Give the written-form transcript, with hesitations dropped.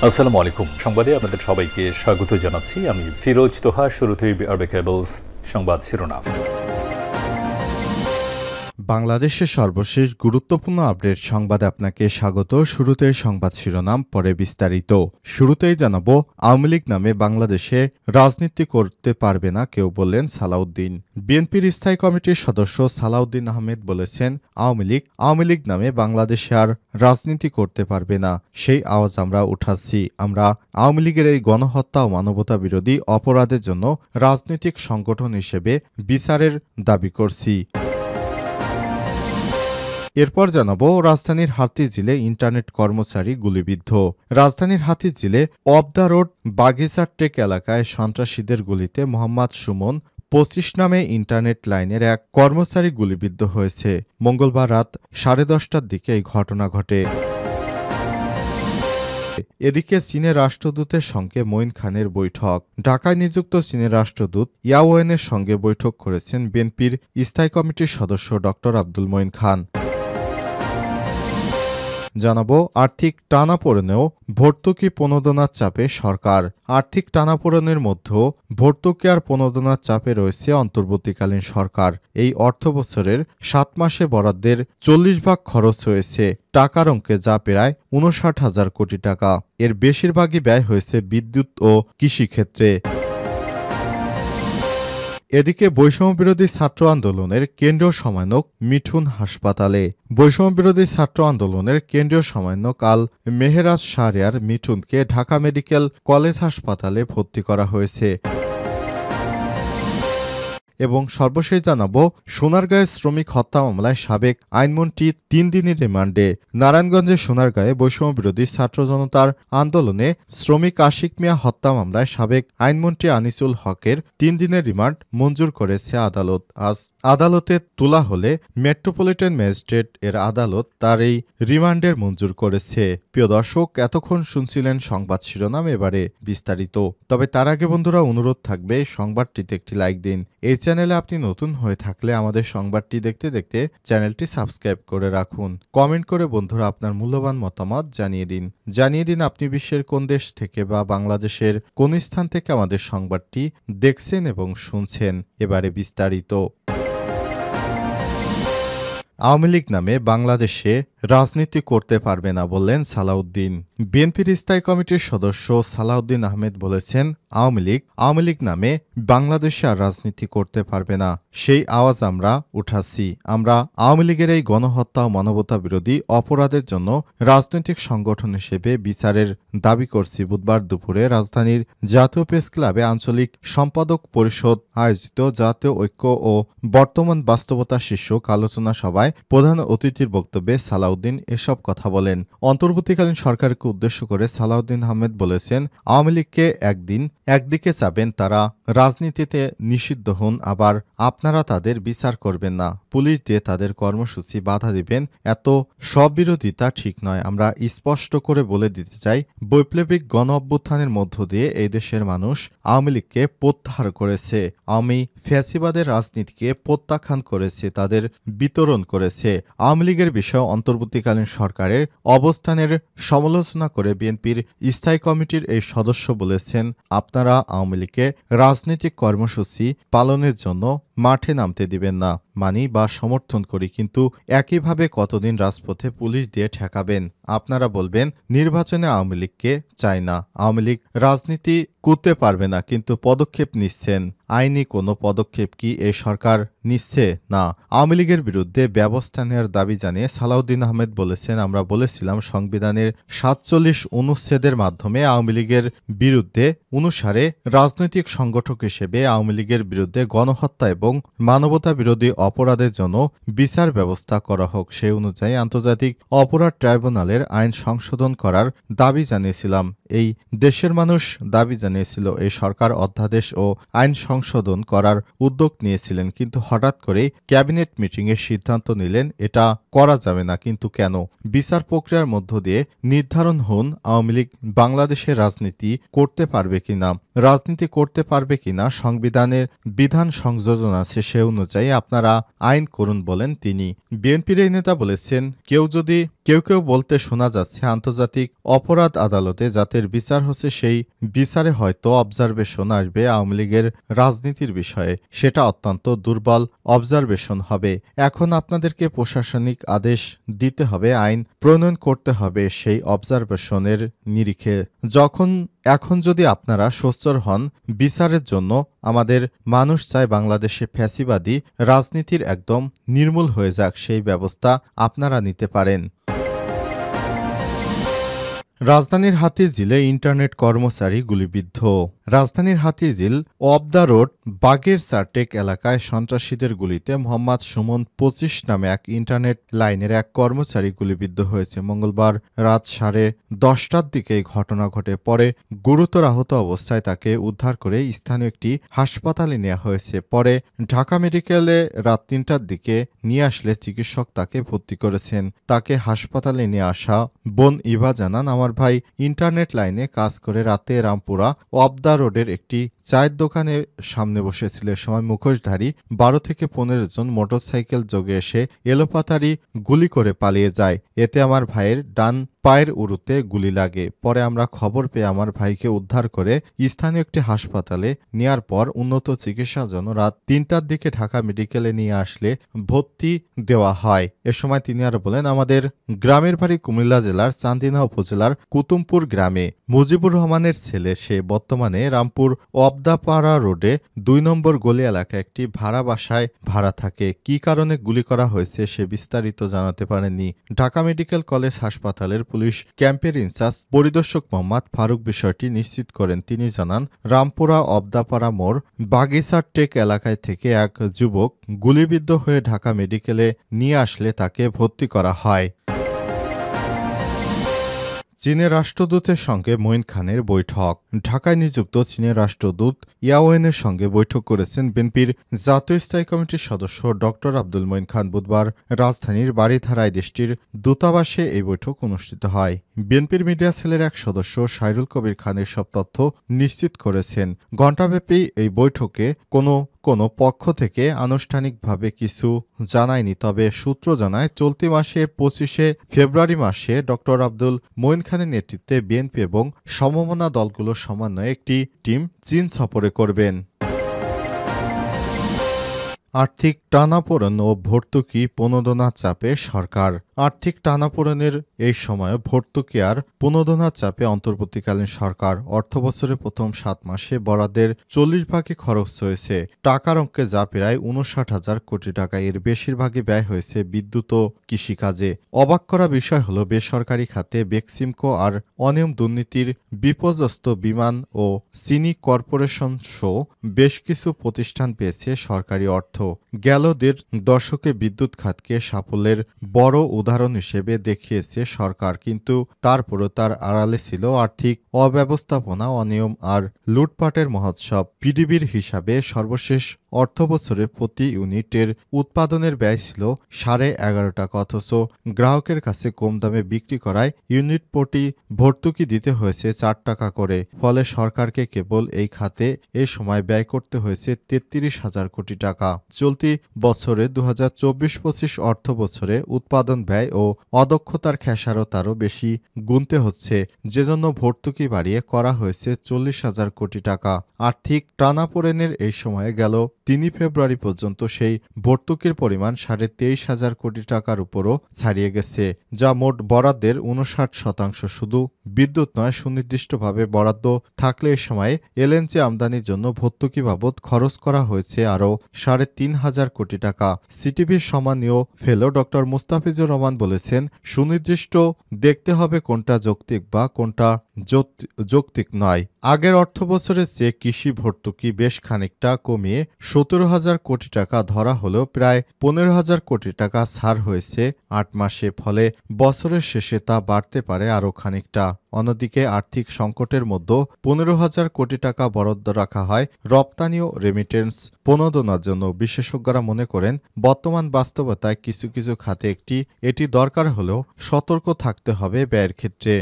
আসসালামু আলাইকুম। সংবাদে আপনাদের সবাইকে স্বাগত জানাচ্ছি। আমি ফিরোজ তোহা। শুরুতেই আরবে কেবলস সংবাদ শিরোনাম। বাংলাদেশের সর্বশেষ গুরুত্বপূর্ণ আপডেট সংবাদে আপনাকে স্বাগত। শুরুতে সংবাদ শিরোনাম, পরে বিস্তারিত। শুরুতেই জানাবো, আওয়ামী লীগ নামে বাংলাদেশে রাজনীতি করতে পারবে না কেউ, বললেন সালাউদ্দিন। বিএনপির স্থায়ী কমিটির সদস্য সালাউদ্দিন আহমেদ বলেছেন, আওয়ামী লীগ নামে বাংলাদেশে আর রাজনীতি করতে পারবে না, সেই আওয়াজ আমরা উঠাচ্ছি। আমরা আওয়ামী লীগের এই গণহত্যা ও মানবতা বিরোধী অপরাধের জন্য রাজনৈতিক সংগঠন হিসেবে বিচারের দাবি করছি। এরপর জানাবো, রাজধানীর হাতিঝিলে ইন্টারনেট কর্মচারী গুলিবিদ্ধ। রাজধানীর হাতিঝিলে অব দ্য রোড বাগিচার টেক এলাকায় সন্ত্রাসীদের গুলিতে মোহাম্মদ সুমন 25 নামে ইন্টারনেট লাইনের এক কর্মচারী গুলিবিদ্ধ হয়েছে। মঙ্গলবার রাত 10:30টার দিকে এই ঘটনা ঘটে। এদিকে চীনের রাষ্ট্রদূতের সঙ্গে মঈন খানের বৈঠক। ঢাকায় নিযুক্ত চীনের রাষ্ট্রদূত ইয়াওয়েনের সঙ্গে বৈঠক করেছেন বিএনপির স্থায়ী কমিটির সদস্য ড আব্দুল মঈন খান। জানাবো, আর্থিক টানাপোড়েনেও ভর্তুকি প্রণোদনার চাপে সরকার। আর্থিক টানাপোড়েনের মধ্যেও ভর্তুকি আর প্রণোদনার চাপে রয়েছে অন্তর্বর্তীকালীন সরকার। এই অর্থবছরের 7 মাসে বরাদ্দের 40% খরচ হয়েছে টাকার অঙ্কে, যা প্রায় 59,000 কোটি টাকা। এর বেশিরভাগই ব্যয় হয়েছে বিদ্যুৎ ও কৃষিক্ষেত্রে। এদিকে বৈষম্যবিরোধী ছাত্র আন্দোলনের কেন্দ্রীয় সমন্বয়ক মিঠুন হাসপাতালে। বৈষম্যবিরোধী ছাত্র আন্দোলনের কেন্দ্রীয় সমন্বয়ক আল মেহেরাজ শাহরিয়ার মিঠুনকে ঢাকা মেডিকেল কলেজ হাসপাতালে ভর্তি করা হয়েছে। এবং সর্বশেষ জানাবো, সোনারগাঁয়ে শ্রমিক হত্যা মামলায় সাবেক আইনমন্ত্রী 3 দিনের রিমান্ডে। নারায়ণগঞ্জের সোনারগাঁয়ে বৈষম্যবিরোধী ছাত্র জনতার আন্দোলনে শ্রমিক আশিক মিয়া হত্যা মামলায় সাবেক আইনমন্ত্রী আনিসুল হকের 3 দিনের রিমান্ড মঞ্জুর করেছে আদালত। আজ আদালতে তোলা হলে মেট্রোপলিটন ম্যাজিস্ট্রেট এর আদালত তার এই রিমান্ডের মঞ্জুর করেছে। প্রিয় দর্শক, এতক্ষণ শুনছিলেন সংবাদ শিরোনাম, এবারে বিস্তারিত। তবে তার আগে বন্ধুরা, অনুরোধ থাকবে সংবাদটিতে একটি লাইক দিন। এই চ্যানেলে আপনি নতুন হয়ে থাকলে আমাদের সংবাদটি দেখতে দেখতে চ্যানেলটি সাবস্ক্রাইব করে রাখুন। কমেন্ট করে বন্ধুরা আপনার মূল্যবান মতামত জানিয়ে দিন আপনি বিশ্বের কোন দেশ থেকে বা বাংলাদেশের কোন স্থান থেকে আমাদের সংবাদটি দেখছেন এবং শুনছেন। এবারে বিস্তারিত। আওয়ামী লীগ নামে বাংলাদেশে রাজনীতি করতে পারবে না, বললেন সালাউদ্দিন। বিএনপির স্থায়ী কমিটির সদস্য সালাউদ্দিন আহমেদ বলেছেন, আওয়ামী লীগ নামে বাংলাদেশে আর রাজনীতি করতে পারবে না, সেই আওয়াজ আমরা উঠাচ্ছি। আমরা আওয়ামী লীগের এই গণহত্যা ও মানবতা বিরোধী অপরাধের জন্য রাজনৈতিক সংগঠন হিসেবে বিচারের দাবি করছি। বুধবার দুপুরে রাজধানীর জাতীয় প্রেস ক্লাবে আঞ্চলিক সম্পাদক পরিষদ আয়োজিত জাতীয় ঐক্য ও বর্তমান বাস্তবতা শীর্ষক আলোচনা সভায় প্রধান অতিথির বক্তব্যে সালাউদ্দিন এসব কথা বলেন। অন্তর্বর্তীকালীন সরকারকে উদ্দেশ্য করে সালাউদ্দিন আহমেদ বলেছেন, আওয়ামী লীগকে একদিকে চাবেন তারা রাজনীতিতে নিষিদ্ধ হন, আবার আপনারা তাদের বিচার করবেন না, পুলিশ দিয়ে তাদের কর্মসূচি বাধা দিবেন। এত স্ববিরোধিতা ঠিক নয়। আমরা স্পষ্ট করে বলে দিতে চাই, বৈপ্লবিক গণ অভ্যুত্থানের মধ্য দিয়ে এই দেশের মানুষ আওয়ামী লীগকে প্রত্যাহার করেছে, আওয়ামী ফ্যাসিবাদের রাজনীতিকে প্রত্যাখ্যান করেছে, তাদের বিতরণ করেছে। আওয়ামী লীগের বিষয়ে অন্তর্বর্তীকালীন সরকারের অবস্থানের সমালোচনা করে বিএনপির স্থায়ী কমিটির এই সদস্য বলেছেন, আপনারা আওয়ামী লীগকে রাজনৈতিক কর্মসূচি পালনের জন্য মাঠে নামতে দিবেন না, মানি বা সমর্থন করি, কিন্তু একইভাবে কতদিন রাজপথে পুলিশ দিয়ে ঠেকাবেন? আপনারা বলবেন নির্বাচনে আওয়ামী লীগকে চাই না, আওয়ামী লীগ রাজনীতি করতে পারবে না, কিন্তু পদক্ষেপ নিচ্ছেন। আইনি কোনো পদক্ষেপ কি এই সরকার নিচ্ছে না? আওয়ামী লীগের বিরুদ্ধে ব্যবস্থা নেওয়ার দাবি জানিয়ে সালাউদ্দিন আহমেদ বলেছেন, আমরা বলেছিলাম সংবিধানের 47 অনুচ্ছেদের মাধ্যমে আওয়ামী লীগের বিরুদ্ধে অনুসারে রাজনৈতিক সংগঠক হিসেবে আওয়ামী লীগের বিরুদ্ধে গণহত্যা এবং মানবতা বিরোধী অপরাধের জন্য বিচার ব্যবস্থা করা হোক। সেই অনুযায়ী আন্তর্জাতিক অপরাধ ট্রাইব্যুনালের আইন সংশোধন করার দাবি জানিয়েছিলাম। এই দেশের মানুষ দাবি জানিয়েছিল, এই সরকার অধ্যাদেশ ও আইন সংশোধন করার উদ্যোগ নিয়েছিলেন, কিন্তু হঠাৎ করেই ক্যাবিনেট মিটিংয়ে সিদ্ধান্ত নিলেন এটা করা যাবে না। কিন্তু কেন? বিচার প্রক্রিয়ার মধ্য দিয়ে নির্ধারণ হন আওয়ামী লীগ বাংলাদেশে রাজনীতি করতে পারবে কিনা, সংবিধানের বিধান সংযোজন আছে সে অনুযায়ী আপনারা আইন করুন বলেন তিনি। বিএনপির এই নেতা বলেছেন, কেউ বলতে শোনা যাচ্ছে আন্তর্জাতিক অপরাধ আদালতে যাদের বিচার হচ্ছে সেই বিচারে হয়তো অবজারভেশন আসবে আওয়ামী লীগের রাজনীতির বিষয়ে। সেটা অত্যন্ত দুর্বল অবজারভেশন হবে। এখন আপনাদেরকে প্রশাসনিক আদেশ দিতে হবে, আইন প্রণয়ন করতে হবে সেই অবজারভেশনের নিরিখে। এখন যদি আপনারা সোচ্চার হন বিচারের জন্য, আমাদের মানুষ চায় বাংলাদেশে ফ্যাসিবাদী রাজনীতির একদম নির্মূল হয়ে যাক, সেই ব্যবস্থা আপনারা নিতে পারেন। রাজধানীর হাতিঝিলে ইন্টারনেট কর্মচারী গুলিবিদ্ধ। রাজধানীর হাতিঝিল অব দ্য রোড বাগের চারটেক এলাকায় সন্ত্রাসীদের গুলিতে মোহাম্মদ সুমন ২৫ নামে এক ইন্টারনেট লাইনের এক কর্মচারী গুলিবিদ্ধ হয়েছে। মঙ্গলবার রাত 10:30টার দিকে এই ঘটনা ঘটে। পরে গুরুতর আহত অবস্থায় তাকে উদ্ধার করে স্থানীয় একটি হাসপাতালে নেওয়া হয়েছে। পরে ঢাকা মেডিকেলে রাত ৩টার দিকে নিয়ে আসলে চিকিৎসক তাকে ভর্তি করেছেন। তাকে হাসপাতালে নিয়ে আসা বোন ইভা জানান, আমার ভাই ইন্টারনেট লাইনে কাজ করে রাতে রামপুরা অব দ্য রোডের একটি চায়ের দোকানে সামনে বসেছিল। এ সময় মুখোশধারী ১২ থেকে ১৫ জন মোটরসাইকেল যোগে এসে এলোপাতাড়ি গুলি করে পালিয়ে যায়। এতে আমার ভাইয়ের ডান পায়ের উরুতে গুলি লাগে। পরে আমরা খবর পেয়ে আমার ভাইকে উদ্ধার করে স্থানীয় একটি হাসপাতালে নেয়ার পর উন্নত চিকিৎসার জন্য রাত ৩টার দিকে ঢাকা মেডিকেলে নিয়ে আসলে ভর্তি দেওয়া হয়। এ সময় তিনি আরো বলেন, আমাদের গ্রামের বাড়ি কুমিল্লা জেলার চান্দিনা উপজেলার কুতুমপুর গ্রামে। মুজিবুর রহমানের ছেলে সে বর্তমানে রামপুর অবদাপাড়া রোডে ২ নম্বর গলি এলাকায় একটি ভাড়া বাসায় ভাড়া থাকে। কী কারণে গুলি করা হয়েছে সে বিস্তারিত জানাতে পারেননি। ঢাকা মেডিকেল কলেজ হাসপাতালের পুলিশ ক্যাম্পের ইনচার্জ পরিদর্শক মোহাম্মদ ফারুক বিষয়টি নিশ্চিত করেন। তিনি জানান, রামপুরা অবদাপাড়া মোড় বাগিচার টেক এলাকায় থেকে এক যুবক গুলিবিদ্ধ হয়ে ঢাকা মেডিকেলে নিয়ে আসলে তাকে ভর্তি করা হয়। চীনের রাষ্ট্রদূতের সঙ্গে মঈন খানের বৈঠক। ঢাকায় নিযুক্ত চীনের রাষ্ট্রদূত ইয়াওয়েনের সঙ্গে বৈঠক করেছেন বিএনপির জাতীয় স্থায়ী কমিটির সদস্য ড আব্দুল মঈন খান। বুধবার রাজধানীর বারিধারায় দেশটির দূতাবাসে এই বৈঠক অনুষ্ঠিত হয়। বিএনপির মিডিয়া সেলের এক সদস্য সাইরুল কবির খান এসব তথ্য নিশ্চিত করেছেন। ঘণ্টাব্যাপী এই বৈঠকে কোনো পক্ষ থেকে আনুষ্ঠানিকভাবে কিছু জানায়নি। তবে সূত্র জানায়, চলতি মাসে ২৫শে ফেব্রুয়ারি মাসে ড আব্দুল মঈন খানের নেতৃত্বে বিএনপি এবং সমমনা দলগুলোর সমন্বয়ে একটি টিম চীন সফরে করবেন। আর্থিক টানাপোড়েন ও ভর্তুকি প্রণোদনার চাপে সরকার। আর্থিক টানাপোড়েনের এই সময়ে ভর্তুকি আর প্রণোদনার চাপে অন্তর্বর্তীকালীন সরকার। অর্থবছরের প্রথম ৭ মাসে বরাদ্দের ৪০ খরচ হয়েছে টাকার অঙ্কে, যা প্রায় ৫৯,০০০ কোটি টাকা। এর বেশিরভাগই ব্যয় হয়েছে বিদ্যুৎ ও কৃষিকাজে। অবাক করা বিষয় হলো, বেসরকারি খাতে বেক্সিমকো আর অনিয়ম দুর্নীতির বিপর্যস্ত বিমান ও চিনি কর্পোরেশন সহ বেশ কিছু প্রতিষ্ঠান পেয়েছে সরকারি অর্থ। গেল ১.৫ দশকে বিদ্যুৎ খাতকে সাফল্যের বড় উদাহরণ হিসেবে দেখিয়েছে সরকার, কিন্তু তারপরও তার আড়ালে ছিল আর্থিক অব্যবস্থাপনা, অনিয়ম আর লুটপাটের মহোৎসব। পিডিবির হিসাবে সর্বশেষ অর্থবছরে প্রতি ইউনিটের উৎপাদনের ব্যয় ছিল 11.৫ টাকা, অথচ গ্রাহকের কাছে কম দামে বিক্রি করায় ইউনিট প্রতি ভর্তুকি দিতে হয়েছে ৪ টাকা করে। ফলে সরকারকে কেবল এই খাতে এ সময় ব্যয় করতে হয়েছে ৩৩,০০০ কোটি টাকা। চলতি বছরে ২০২৪-২৫ অর্থ বছরে উৎপাদন ব্যয় ও অদক্ষতার খেসারতারও বেশি গুনতে হচ্ছে, যেজন্য ভর্তুকি বাড়িয়ে করা হয়েছে ৪০,০০০ কোটি টাকা। আর্থিক টানাপোড়েনের এই সময়ে গেল ৩ ফেব্রুয়ারি পর্যন্ত সেই ভর্তুকির পরিমাণ ২৩,৫০০ কোটি টাকার উপরও ছাড়িয়ে গেছে, যা মোট বরাদ্দের ৫৯%। শুধু বিদ্যুৎ নয়, সুনির্দিষ্টভাবে বরাদ্দ থাকলে এ সময়ে এলএনজি আমদানির জন্য ভর্তুকি বাবদ খরচ করা হয়েছে আরও ৩,৫০০ কোটি টাকা। সিটিভির সম্মানীয় ফেলো ড মুস্তাফিজুর রহমান বলেছেন, সুনির্দিষ্ট দেখতে হবে কোনটা যৌক্তিক বা কোনটা যৌক্তিক নয়। আগের অর্থবছরের চেয়ে কৃষি ভর্তুকি বেশ খানিকটা কমিয়ে ১৭,০০০ কোটি টাকা ধরা হলেও প্রায় ১৫,০০০ কোটি টাকা ছাড় হয়েছে ৮ মাসে। ফলে বছরের শেষে তা বাড়তে পারে আরও খানিকটা। অন্যদিকে আর্থিক সংকটের মধ্যে ১৫,০০০ কোটি টাকা বরাদ্দ রাখা হয় রপ্তানি ও রেমিটেন্স প্রণোদনার জন্য। বিশেষজ্ঞরা মনে করেন, বর্তমান বাস্তবতায় কিছু কিছু খাতে এটি দরকার হলেও সতর্ক থাকতে হবে ব্যয়ের ক্ষেত্রে।